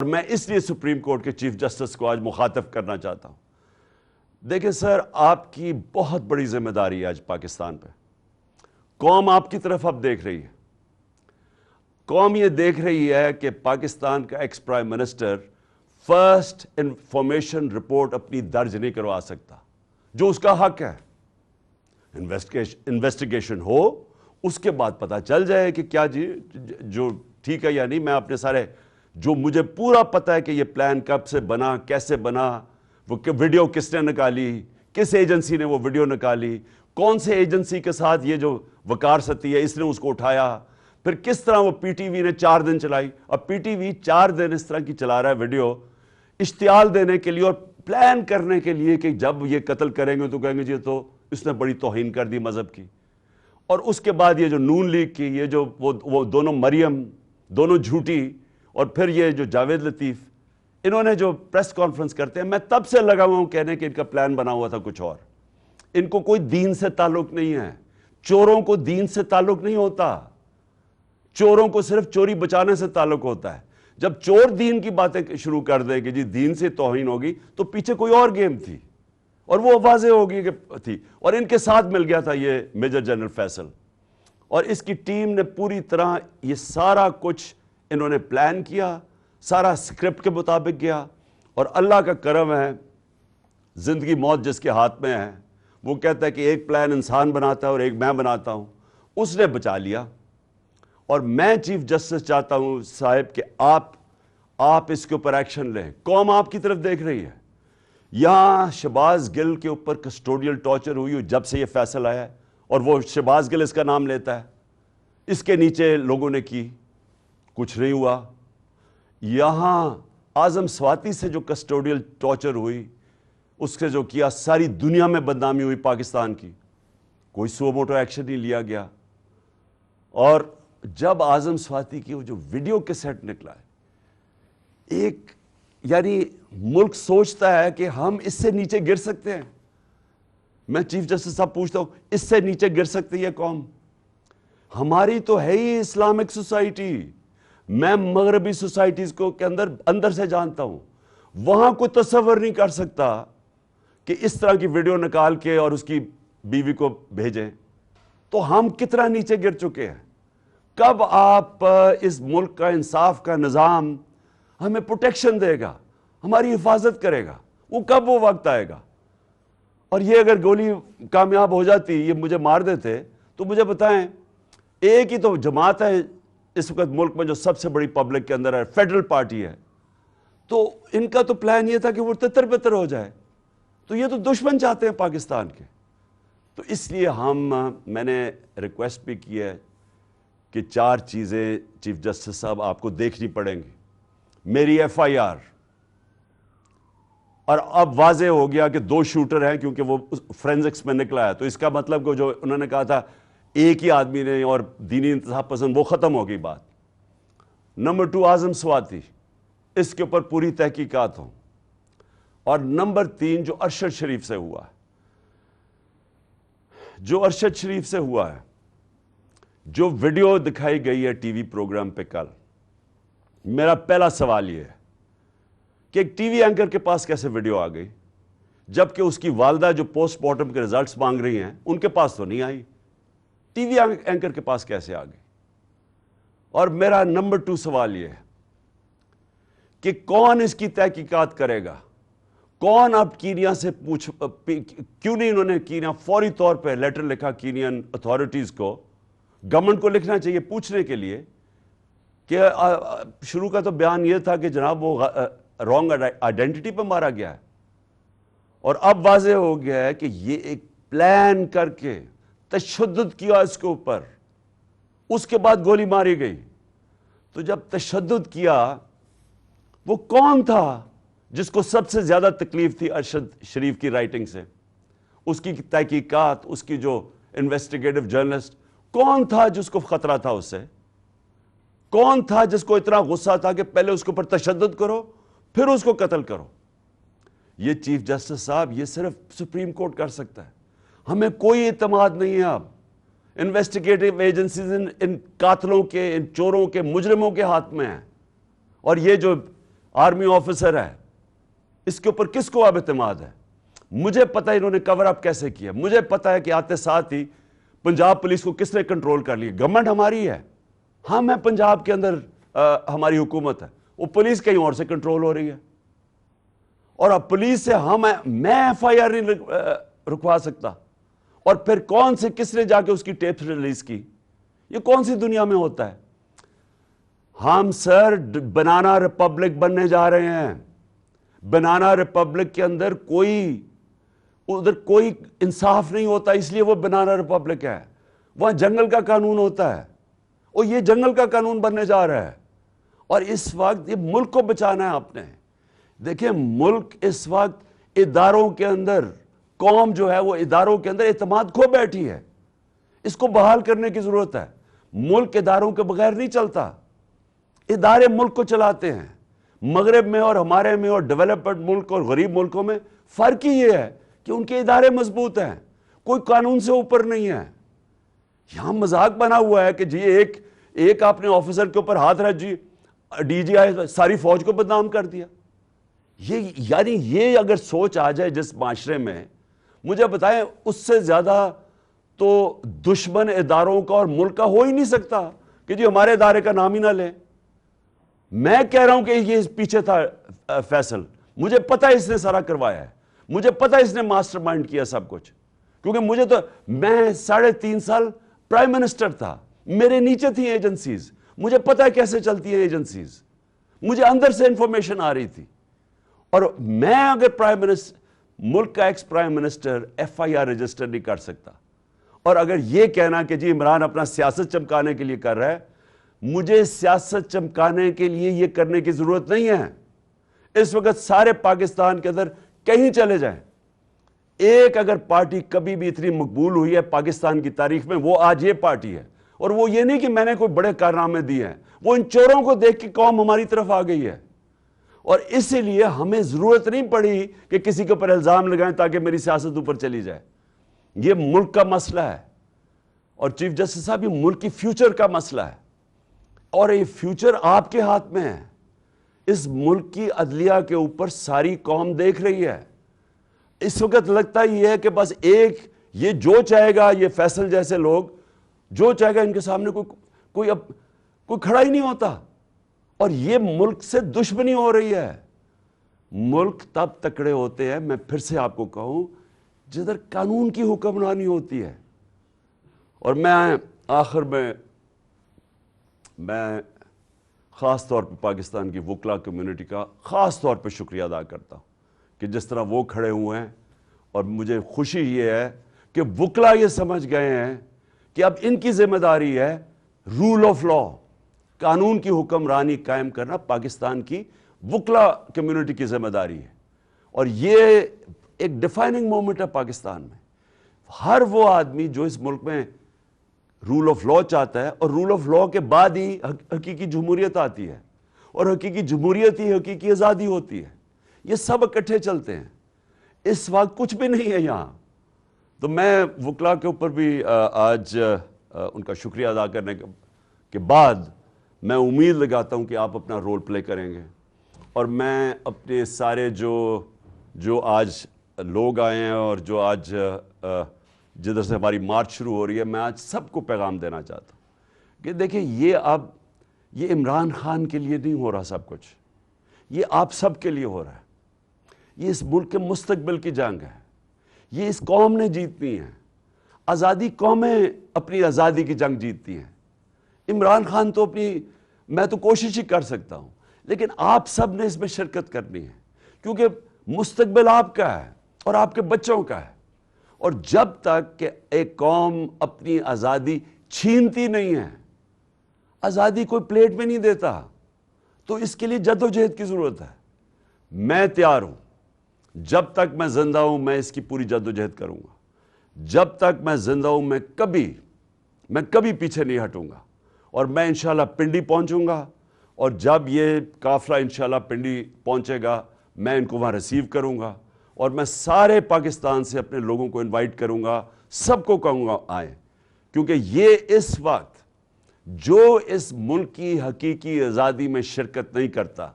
اور میں اس لیے سپریم کورٹ کے چیف جسٹس کو آج مخاطب کرنا چاہتا ہوں. دیکھیں سر، آپ کی بہت بڑی ذمہ داری ہے آج پاکستان پہ. قوم آپ کی طرف اب دیکھ رہی ہے. قوم یہ دیکھ رہی ہے کہ پاکستان کا ex prime minister first information report اپنی درج نہیں کروا سکتا، جو اس کا حق ہے. انویسٹیگیشن ہو، اس کے بعد پتہ چل جائے کہ کیا جو ٹھیک ہے یا نہیں. میں اپنے سارے جو مجھے پورا پتہ ہے کہ یہ پلان کب سے بنا، کیسے بنا، وہ ویڈیو کس نے نکالی، کس ایجنسی نے وہ ویڈیو نکالی، کون سے ایجنسی کے ساتھ یہ جو وقار ستی ہے اس نے اس کو اٹھایا، پھر کس طرح وہ پی ٹی وی نے 4 دن چلائی. اب پی ٹی وی 4 دن اس طرح کی چلا رہا ہے ویڈیو، اشتعال دینے کے لیے اور پلان کرنے کے لیے کہ جب یہ قتل کریں گے تو کہیں گے جی تو اس نے بڑی توہین کر دی مذہب کی. اور اس کے بعد یہ جو نون لیگ کی یہ جو وہ دونوں مریم، دونوں جھوٹی، اور پھر یہ جو جاوید لطیف، انہوں نے جو پریس کانفرنس کرتے ہیں، میں تب سے لگا ہوا ہوں کہنے کہ ان کا پلان بنا ہوا تھا کچھ اور. ان کو کوئی دین سے تعلق نہیں ہے. چوروں کو دین سے تعلق نہیں ہوتا. چوروں کو صرف چوری بچانے سے تعلق ہوتا ہے. جب چور دین کی باتیں شروع کر دیں کہ جی دین سے توہین ہوگی تو پیچھے کوئی اور گیم تھی اور وہ واضح ہوگی کہ تھی. اور ان کے ساتھ مل گیا تھا یہ میجر جنرل فیصل، اور اس کی ٹیم نے پوری طرح یہ سارا کچھ انہوں نے پلان کیا، سارا اسکرپٹ کے مطابق گیا. اور اللہ کا کرم ہے، زندگی موت جس کے ہاتھ میں ہے، وہ کہتا ہے کہ ایک پلان انسان بناتا ہے اور ایک میں بناتا ہوں. اس نے بچا لیا. اور میں چیف جسٹس چاہتا ہوں صاحب کہ آپ اس کے اوپر ایکشن لیں. قوم آپ کی طرف دیکھ رہی ہے. یہاں شہباز گل کے اوپر کسٹوڈیل ٹارچر ہوئی جب سے یہ فیصلہ آیا ہے، اور وہ شہباز گل اس کا نام لیتا ہے. اس کے نیچے لوگوں نے کی، کچھ نہیں ہوا. یہاں اعظم سواتی سے جو کسٹوڈیل ٹارچر ہوئی، اس سے جو کیا، ساری دنیا میں بدنامی ہوئی پاکستان کی، کوئی سو موٹو ایکشن نہیں لیا گیا. اور جب اعظم سواتی کی وہ جو ویڈیو کے سیٹ نکلا ہے، ایک یعنی ملک سوچتا ہے کہ ہم اس سے نیچے گر سکتے ہیں. میں چیف جسٹس صاحب پوچھتا ہوں، اس سے نیچے گر سکتی ہے قوم؟ ہماری تو ہے ہی اسلامک سوسائٹی. میں مغربی سوسائٹیز کو کے اندر سے جانتا ہوں. وہاں کوئی تصور نہیں کر سکتا کہ اس طرح کی ویڈیو نکال کے اور اس کی بیوی کو بھیجیں. تو ہم کتنا نیچے گر چکے ہیں. کب آپ اس ملک کا انصاف کا نظام ہمیں پروٹیکشن دے گا، ہماری حفاظت کرے گا؟ وہ کب وہ وقت آئے گا؟ اور یہ اگر گولی کامیاب ہو جاتی، یہ مجھے مار دیتے، تو مجھے بتائیں، ایک ہی تو جماعت ہے اس وقت ملک میں جو سب سے بڑی پبلک کے اندر ہے، فیڈرل پارٹی ہے. تو ان کا تو پلان یہ تھا کہ وہ تتر بتر ہو جائے. تو یہ تو دشمن چاہتے ہیں پاکستان کے. تو اس لیے میں نے ریکویسٹ بھی کی ہے کہ 4 چیزیں چیف جسٹس صاحب آپ کو دیکھنی پڑیں گی. میری ایف آئی آر، اور اب واضح ہو گیا کہ 2 شوٹر ہیں کیونکہ وہ فرینزکس میں نکلا ہے. تو اس کا مطلب کہ جو انہوں نے کہا تھا ایک ہی آدمی نے اور دینی انتخاب پسند، وہ ختم ہو گئی بات. نمبر 2 اعظم سواتی، اس کے اوپر پوری تحقیقات ہوں. اور نمبر 3 جو ارشد شریف سے ہوا ہے، جو ویڈیو دکھائی گئی ہے ٹی وی پروگرام پہ کل، میرا پہلا سوال یہ ہے کہ ایک ٹی وی اینکر کے پاس کیسے ویڈیو آ گئی، جبکہ اس کی والدہ جو پوسٹ مارٹم کے ریزلٹس مانگ رہی ہیں ان کے پاس تو نہیں آئی. ٹی وی اینکر کے پاس کیسے آ گئی؟ اور میرا نمبر 2 سوال یہ ہے کہ کون اس کی تحقیقات کرے گا؟ کون اب کینیا سے کیوں نہیں انہوں نے کینیا فوری طور پہ لیٹر لکھا کینین اتھارٹیز کو، گورنمنٹ کو لکھنا چاہیے پوچھنے کے لیے کہ شروع کا تو بیان یہ تھا کہ جناب وہ رانگ آئیڈینٹی پہ مارا گیا ہے، اور اب واضح ہو گیا ہے کہ یہ ایک پلان کر کے تشدد کیا اس کے اوپر، اس کے بعد گولی ماری گئی. تو جب تشدد کیا، وہ کون تھا جس کو سب سے زیادہ تکلیف تھی ارشد شریف کی رائٹنگ سے؟ اس کی تحقیقات، اس کی جو انویسٹیگیٹو جرنلسٹ، کون تھا جس کو خطرہ تھا اس سے؟ کون تھا جس کو اتنا غصہ تھا کہ پہلے اس کے اوپر تشدد کرو پھر اس کو قتل کرو؟ یہ چیف جسٹس صاحب، یہ صرف سپریم کورٹ کر سکتا ہے. ہمیں کوئی اعتماد نہیں ہے اب. انویسٹیگیٹو ایجنسیز ان قاتلوں کے، ان چوروں کے، مجرموں کے ہاتھ میں ہیں. اور یہ جو آرمی آفیسر ہے, اس کے اوپر کس کو اب اعتماد ہے؟ مجھے پتا ہے انہوں نے کور اپ کیسے کیا, مجھے پتا ہے کہ آتے ساتھ ہی پنجاب پولیس کو کس نے کنٹرول کر لیا. گورنمنٹ ہماری ہے, ہم ہیں پنجاب کے اندر, ہماری حکومت ہے, وہ پولیس کہیں اور سے کنٹرول ہو رہی ہے. اور اب پولیس سے میں ایف آئی آر نہیں رکوا سکتا. اور پھر کون سے کس نے جا کے اس کی ٹیپ ریلیز کی؟ یہ کون سی دنیا میں ہوتا ہے؟ ہم سر بنانا ریپبلک بننے جا رہے ہیں. بنانا ریپبلک کے اندر ادھر کوئی انصاف نہیں ہوتا, اس لیے وہ بنانا ریپبلک ہے. وہاں جنگل کا قانون ہوتا ہے, اور یہ جنگل کا قانون بننے جا رہا ہے. اور اس وقت یہ ملک کو بچانا ہے آپ نے. دیکھیں ملک اس وقت اداروں کے اندر, قوم جو ہے وہ اداروں کے اندر اعتماد کھو بیٹھی ہے. اس کو بحال کرنے کی ضرورت ہے. ملک اداروں کے بغیر نہیں چلتا, ادارے ملک کو چلاتے ہیں. مغرب میں اور ہمارے میں اور ڈیولپڈ ملک اور غریب ملکوں میں فرق ہی یہ ہے کہ ان کے ادارے مضبوط ہیں, کوئی قانون سے اوپر نہیں ہے. یہاں مذاق بنا ہوا ہے کہ جی ایک آپ نے آفیسر کے اوپر ہاتھ رکھ, جی ڈی جی آئی ساری فوج کو بدنام کر دیا. یعنی یہ اگر سوچ آ جائے جس معاشرے میں, مجھے بتائیں اس سے زیادہ تو دشمن اداروں کا اور ملک کا ہو ہی نہیں سکتا کہ جی ہمارے ادارے کا نام ہی نہ لیں. میں کہہ رہا ہوں کہ یہ پیچھے تھا فیصل, مجھے پتا اس نے سارا کروایا ہے, مجھے پتا اس نے ماسٹر مائنڈ کیا سب کچھ, کیونکہ میں 3.5 سال پرائم منسٹر تھا, میرے نیچے تھی ایجنسیز, مجھے پتا ہے کیسے چلتی ہیں ایجنسیز, مجھے اندر سے انفارمیشن آ رہی تھی. اور میں اگر پرائم منسٹر, ملک کا ex prime minister F I R register نہیں کر سکتا, اور اگر یہ کہنا کہ جی عمران اپنا سیاست چمکانے کے لیے کر رہا ہے, مجھے سیاست چمکانے کے لیے یہ کرنے کی ضرورت نہیں ہے. اس وقت سارے پاکستان کے اندر کہیں چلے جائیں, ایک اگر پارٹی کبھی بھی اتنی مقبول ہوئی ہے پاکستان کی تاریخ میں, وہ آج یہ پارٹی ہے. اور وہ یہ نہیں کہ میں نے کوئی بڑے کارنامے دیے ہیں, وہ ان چوروں کو دیکھ کے قوم ہماری طرف آ گئی ہے. اور اسی لیے ہمیں ضرورت نہیں پڑی کہ کسی کے اوپر الزام لگائیں تاکہ میری سیاست اوپر چلی جائے. یہ ملک کا مسئلہ ہے, اور چیف جسٹس صاحب یہ ملک کی فیوچر کا مسئلہ ہے, اور یہ فیوچر آپ کے ہاتھ میں ہے. اس ملک کی عدلیہ کے اوپر ساری قوم دیکھ رہی ہے. اس وقت لگتا ہی ہے کہ بس یہ جو چاہے گا, یہ فیصل جیسے لوگ جو چاہے گا, ان کے سامنے کوئی کھڑا ہی نہیں ہوتا. اور یہ ملک سے دشمنی ہو رہی ہے. ملک تب تکڑے ہوتے ہیں, میں پھر سے آپ کو کہوں, جدھر قانون کی حکمرانی ہوتی ہے. اور میں آخر میں خاص طور پہ پاکستان کی وکلا کمیونٹی کا خاص طور پہ شکریہ ادا کرتا ہوں کہ جس طرح وہ کھڑے ہوئے ہیں. اور مجھے خوشی یہ ہے کہ وکلا یہ سمجھ گئے ہیں کہ اب ان کی ذمہ داری ہے رول آف لا, قانون کی حکمرانی قائم کرنا پاکستان کی وکلا کمیونٹی کی ذمہ داری ہے. اور یہ ایک ڈیفائننگ مومنٹ ہے پاکستان میں. ہر وہ آدمی جو اس ملک میں رول آف لا چاہتا ہے, اور رول آف لا کے بعد ہی حقیقی جمہوریت آتی ہے, اور حقیقی جمہوریت ہی حقیقی آزادی ہوتی ہے. یہ سب اکٹھے چلتے ہیں. اس وقت کچھ بھی نہیں ہے یہاں. تو میں وکلا کے اوپر بھی آج ان کا شکریہ ادا کرنے کے بعد میں امید لگاتا ہوں کہ آپ اپنا رول پلے کریں گے. اور میں اپنے سارے جو آج لوگ آئے ہیں اور جو آج جدھر سے ہماری مارچ شروع ہو رہی ہے, میں آج سب کو پیغام دینا چاہتا ہوں کہ دیکھیں یہ عمران خان کے لیے نہیں ہو رہا سب کچھ, یہ آپ سب کے لیے ہو رہا ہے. یہ اس ملک کے مستقبل کی جنگ ہے, یہ اس قوم نے جیتنی ہے. آزادی قومیں اپنی آزادی کی جنگ جیتتی ہیں. عمران خان تو میں تو کوشش ہی کر سکتا ہوں, لیکن آپ سب نے اس میں شرکت کرنی ہے, کیونکہ مستقبل آپ کا ہے اور آپ کے بچوں کا ہے. اور جب تک کہ ایک قوم اپنی آزادی چھینتی نہیں ہے, آزادی کوئی پلیٹ میں نہیں دیتا, تو اس کے لیے جدوجہد کی ضرورت ہے. میں تیار ہوں, جب تک میں زندہ ہوں میں اس کی پوری جدوجہد کروں گا. جب تک میں زندہ ہوں میں کبھی پیچھے نہیں ہٹوں گا. اور میں انشاءاللہ پنڈی پہنچوں گا, اور جب یہ قافلہ انشاءاللہ پنڈی پہنچے گا میں ان کو وہاں ریسیو کروں گا, اور میں سارے پاکستان سے اپنے لوگوں کو انوائٹ کروں گا, سب کو کہوں گا آئیں, کیونکہ یہ اس وقت جو اس ملک کی حقیقی آزادی میں شرکت نہیں کرتا,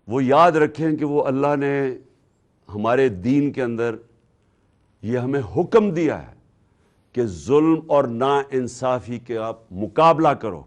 وہ یاد رکھیں کہ وہ اللہ نے ہمارے دین کے اندر یہ ہمیں حکم دیا ہے کہ ظلم اور نا انصافی کے آپ مقابلہ کرو.